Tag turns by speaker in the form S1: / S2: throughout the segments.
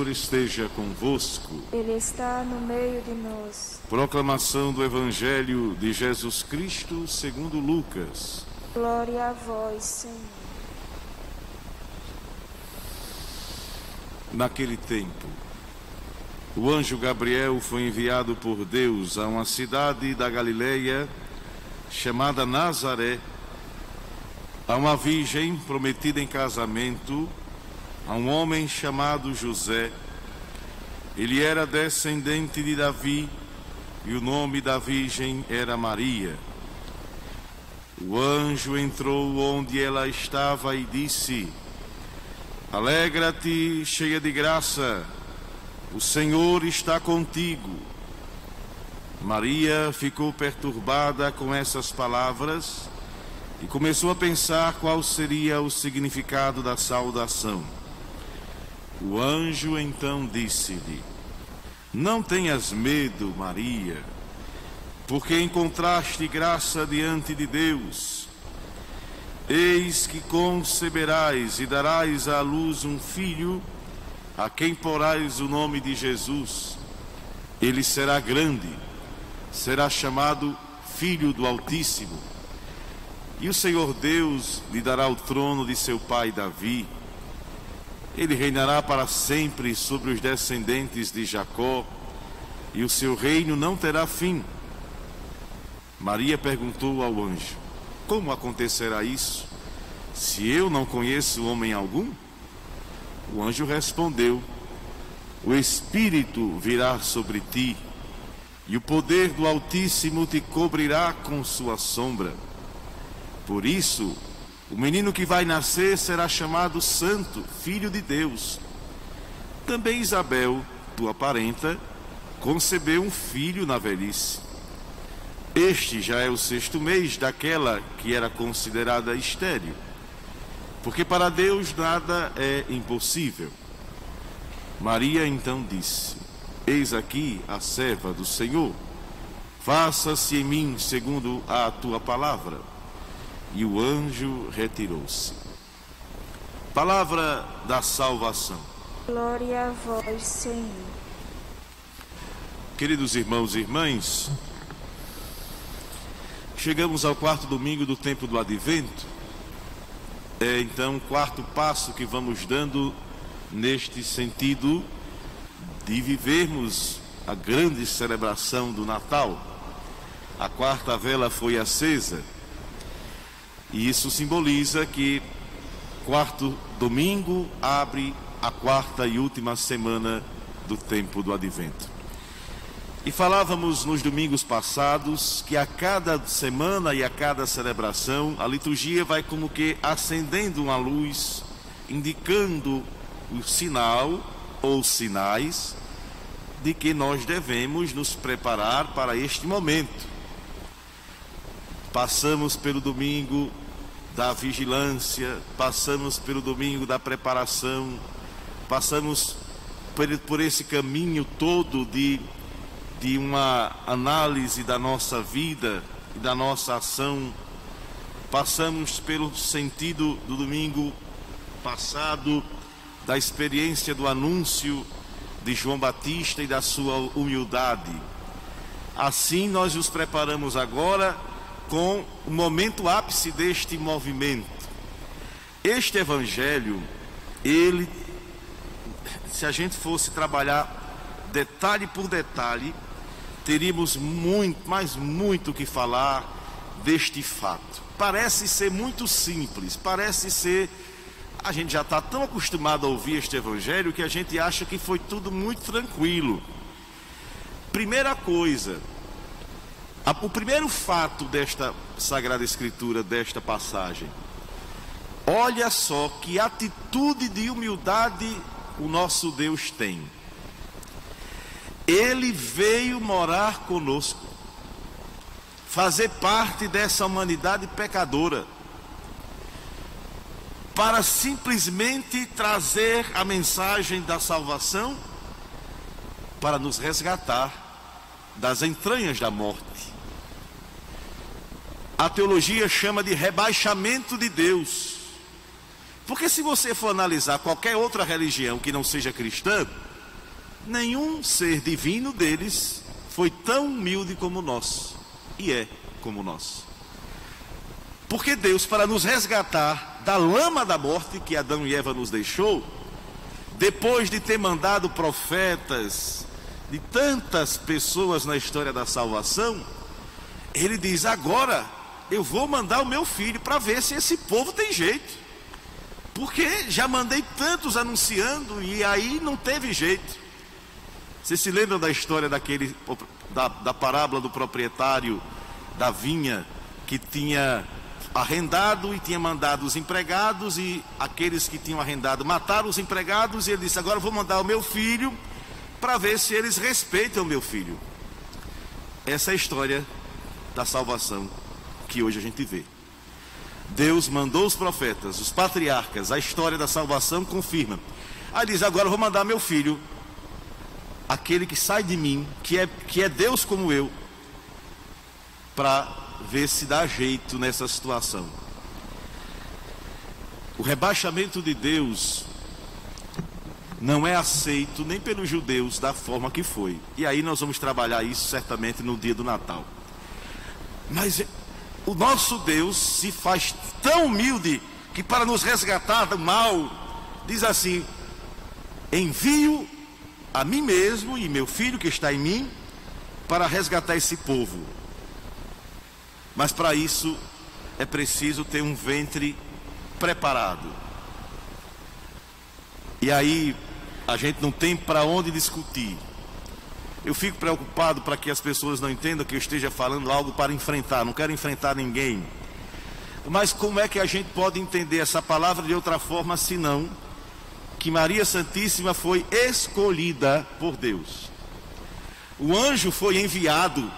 S1: esteja convosco.
S2: Ele está no meio de nós.
S1: Proclamação do Evangelho de Jesus Cristo segundo Lucas.
S2: Glória a vós, Senhor.
S1: Naquele tempo, o anjo Gabriel foi enviado por Deus a uma cidade da Galileia chamada Nazaré, a uma virgem prometida em casamento a um homem chamado José. Ele era descendente de Davi e o nome da virgem era Maria. O anjo entrou onde ela estava e disse: Alegra-te, cheia de graça, o Senhor está contigo. Maria ficou perturbada com essas palavras e começou a pensar qual seria o significado da saudação. O anjo então disse-lhe: Não tenhas medo, Maria, porque encontraste graça diante de Deus. Eis que conceberás e darás à luz um filho, a quem porás o nome de Jesus. Ele será grande, será chamado Filho do Altíssimo. E o Senhor Deus lhe dará o trono de seu pai Davi. Ele reinará para sempre sobre os descendentes de Jacó, e o seu reino não terá fim. Maria perguntou ao anjo: Como acontecerá isso, se eu não conheço homem algum? O anjo respondeu: O Espírito virá sobre ti, e o poder do Altíssimo te cobrirá com sua sombra. Por isso, o menino que vai nascer será chamado Santo, Filho de Deus. Também Isabel, tua parenta, concebeu um filho na velhice. Este já é o 6º mês daquela que era considerada estéril, porque para Deus nada é impossível. Maria então disse: Eis aqui a serva do Senhor, faça-se em mim segundo a tua palavra. E o anjo retirou-se. Palavra da salvação.
S2: Glória a vós, Senhor.
S1: Queridos irmãos e irmãs, chegamos ao 4º domingo do tempo do Advento. É então o 4º passo que vamos dando neste sentido de vivermos a grande celebração do Natal. A 4ª vela foi acesa, e isso simboliza que 4º domingo abre a 4ª e última semana do tempo do Advento. E falávamos nos domingos passados que a cada semana e a cada celebração, a liturgia vai como que acendendo uma luz, indicando o sinal ou sinais de que nós devemos nos preparar para este momento. Passamos pelo domingo da vigilância, passamos pelo domingo da preparação, passamos por esse caminho todo de uma análise da nossa vida e da nossa ação. Passamos pelo sentido do domingo passado, da experiência do anúncio de João Batista e da sua humildade. Assim nós nos preparamos agora com o momento ápice deste movimento. Este evangelho, ele, se a gente fosse trabalhar detalhe por detalhe, teríamos muito, mas muito o que falar deste fato. Parece ser muito simples, parece ser... A gente já está tão acostumado a ouvir este evangelho que a gente acha que foi tudo muito tranquilo. Primeira coisa, o primeiro fato desta Sagrada Escritura, desta passagem: olha só que atitude de humildade o nosso Deus tem. Ele veio morar conosco, fazer parte dessa humanidade pecadora, para simplesmente trazer a mensagem da salvação, para nos resgatar das entranhas da morte. A teologia chama de rebaixamento de Deus. Porque se você for analisar qualquer outra religião que não seja cristã, nenhum ser divino deles foi tão humilde como nós, e é como nós. Porque Deus, para nos resgatar da lama da morte que Adão e Eva nos deixou, depois de ter mandado profetas de tantas pessoas na história da salvação, Ele diz: agora eu vou mandar o meu filho para ver se esse povo tem jeito, porque já mandei tantos anunciando e aí não teve jeito. Vocês se lembram da história da parábola do proprietário da vinha que tinha arrendado e tinha mandado os empregados, e aqueles que tinham arrendado mataram os empregados, e ele disse: agora eu vou mandar o meu filho para ver se eles respeitam o meu filho. Essa é a história da salvação que hoje a gente vê. Deus mandou os profetas, os patriarcas, a história da salvação confirma. Aí diz: agora eu vou mandar meu filho, aquele que sai de mim, que é Deus como eu, para ver se dá jeito nessa situação. O rebaixamento de Deus não é aceito nem pelos judeus da forma que foi. E aí nós vamos trabalhar isso certamente no dia do Natal. Mas o nosso Deus se faz tão humilde que, para nos resgatar do mal, diz assim: envio a mim mesmo e meu filho que está em mim para resgatar esse povo. Mas para isso é preciso ter um ventre preparado. E aí a gente não tem para onde discutir. Eu fico preocupado para que as pessoas não entendam que eu esteja falando algo para enfrentar. Não quero enfrentar ninguém. Mas como é que a gente pode entender essa palavra de outra forma senão que Maria Santíssima foi escolhida por Deus? O anjo foi enviado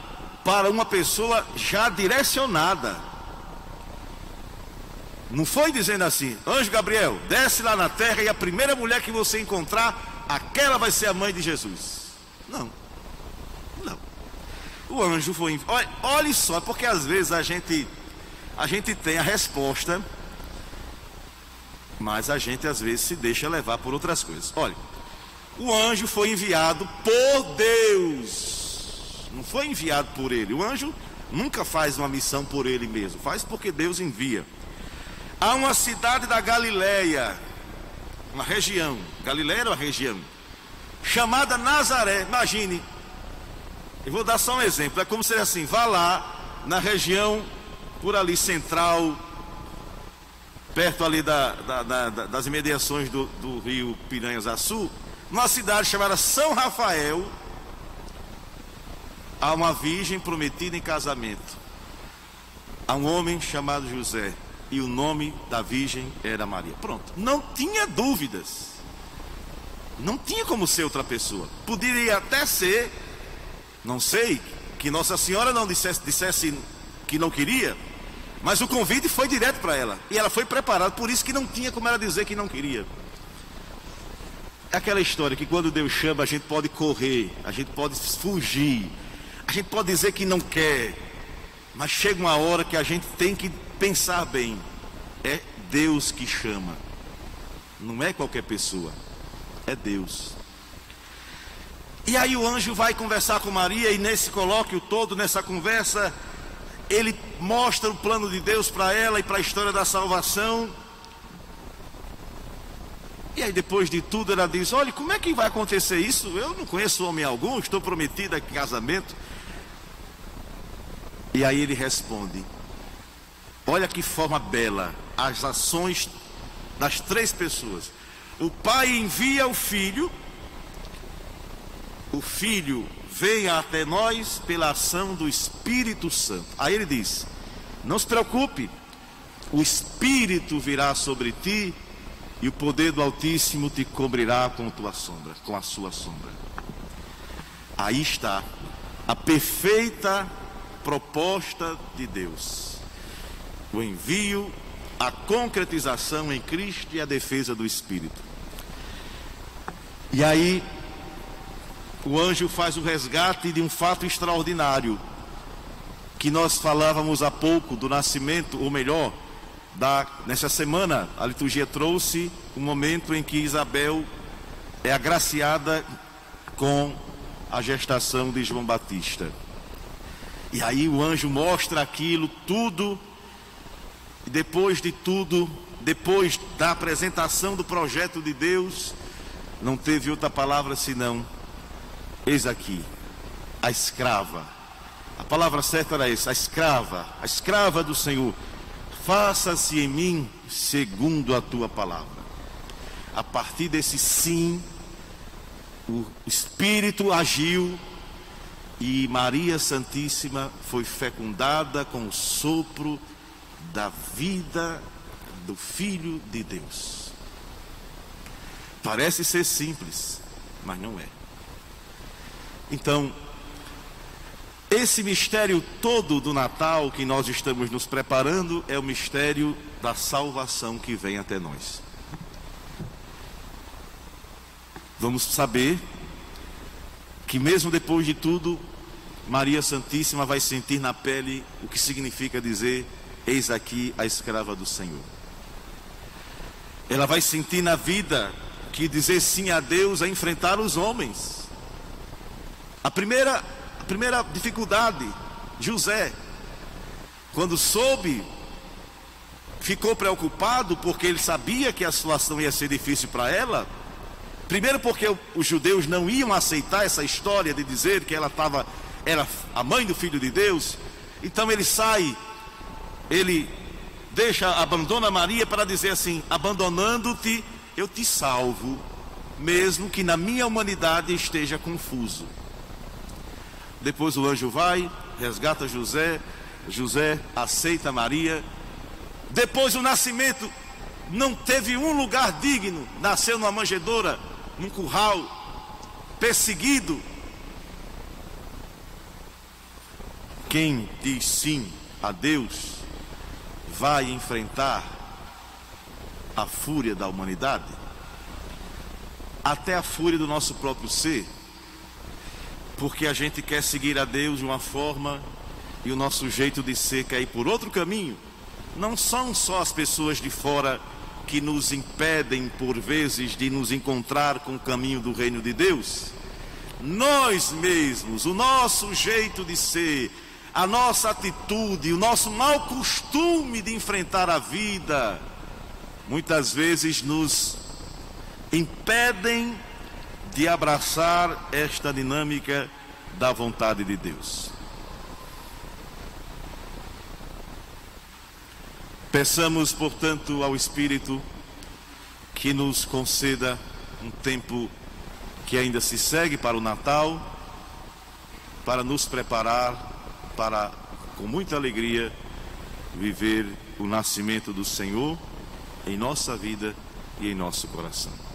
S1: para uma pessoa já direcionada. Não foi dizendo assim: anjo Gabriel, desce lá na terra e a primeira mulher que você encontrar, aquela vai ser a mãe de Jesus. Não. O anjo foi enviado. Olha só, porque às vezes a gente tem a resposta, mas a gente às vezes se deixa levar por outras coisas. Olha, o anjo foi enviado por Deus, não foi enviado por ele. O anjo nunca faz uma missão por ele mesmo, faz porque Deus envia. Há uma cidade da Galileia, uma região, Galileia era uma região, chamada Nazaré. Imagine, eu vou dar só um exemplo, é como se assim: vá lá na região por ali central, perto ali das imediações do rio Piranhas-Açu, numa cidade chamada São Rafael, há uma virgem prometida em casamento a um homem chamado José, e o nome da virgem era Maria. Pronto, não tinha dúvidas, não tinha como ser outra pessoa. Poderia até ser, não sei, que Nossa Senhora não dissesse que não queria, mas o convite foi direto para ela, e ela foi preparada, por isso que não tinha como ela dizer que não queria. É aquela história que quando Deus chama, a gente pode correr, a gente pode fugir, a gente pode dizer que não quer, mas chega uma hora que a gente tem que pensar bem: é Deus que chama, não é qualquer pessoa, é Deus. E aí o anjo vai conversar com Maria, e nesse colóquio todo, nessa conversa, ele mostra o plano de Deus para ela e para a história da salvação. E aí depois de tudo ela diz: olha, como é que vai acontecer isso? Eu não conheço homem algum, estou prometida em casamento. E aí ele responde: olha que forma bela as ações das três pessoas. O pai envia o filho vem até nós pela ação do Espírito Santo. Aí ele diz: não se preocupe, o Espírito virá sobre ti, e o poder do Altíssimo te cobrirá com a sua sombra. Aí está a perfeita proposta de Deus: o envio, a concretização em Cristo e a defesa do Espírito. E aí o anjo faz o resgate de um fato extraordinário, que nós falávamos há pouco do nascimento, ou melhor, nessa semana a liturgia trouxe o momento em que Isabel é agraciada com a gestação de João Batista. E aí o anjo mostra aquilo tudo, e depois de tudo, depois da apresentação do projeto de Deus, não teve outra palavra senão: eis aqui, a escrava. A palavra certa era essa, a escrava do Senhor. Faça-se em mim segundo a tua palavra. A partir desse sim, o Espírito agiu e Maria Santíssima foi fecundada com o sopro da vida do Filho de Deus. Parece ser simples, mas não é. Então, esse mistério todo do Natal que nós estamos nos preparando é o mistério da salvação que vem até nós. Vamos saber que mesmo depois de tudo, Maria Santíssima vai sentir na pele o que significa dizer: eis aqui a escrava do Senhor. Ela vai sentir na vida que dizer sim a Deus é enfrentar os homens. A primeira dificuldade, José, quando soube, ficou preocupado porque ele sabia que a situação ia ser difícil para ela. Primeiro porque os judeus não iam aceitar essa história de dizer que ela era a mãe do Filho de Deus. Então ele sai, ele abandona Maria para dizer assim: abandonando-te, eu te salvo, mesmo que na minha humanidade esteja confuso. Depois o anjo vai, resgata José, José aceita Maria. Depois o nascimento, não teve um lugar digno, nasceu numa manjedoura, num curral, perseguido. Quem diz sim a Deus vai enfrentar a fúria da humanidade, até a fúria do nosso próprio ser, porque a gente quer seguir a Deus de uma forma e o nosso jeito de ser quer ir por outro caminho. Não são só as pessoas de fora que nos impedem por vezes de nos encontrar com o caminho do reino de Deus. Nós mesmos, o nosso jeito de ser, a nossa atitude, o nosso mau costume de enfrentar a vida, muitas vezes nos impedem de abraçar esta dinâmica da vontade de Deus. Peçamos, portanto, ao Espírito que nos conceda um tempo que ainda se segue para o Natal, para nos preparar para, com muita alegria, viver o nascimento do Senhor em nossa vida e em nosso coração.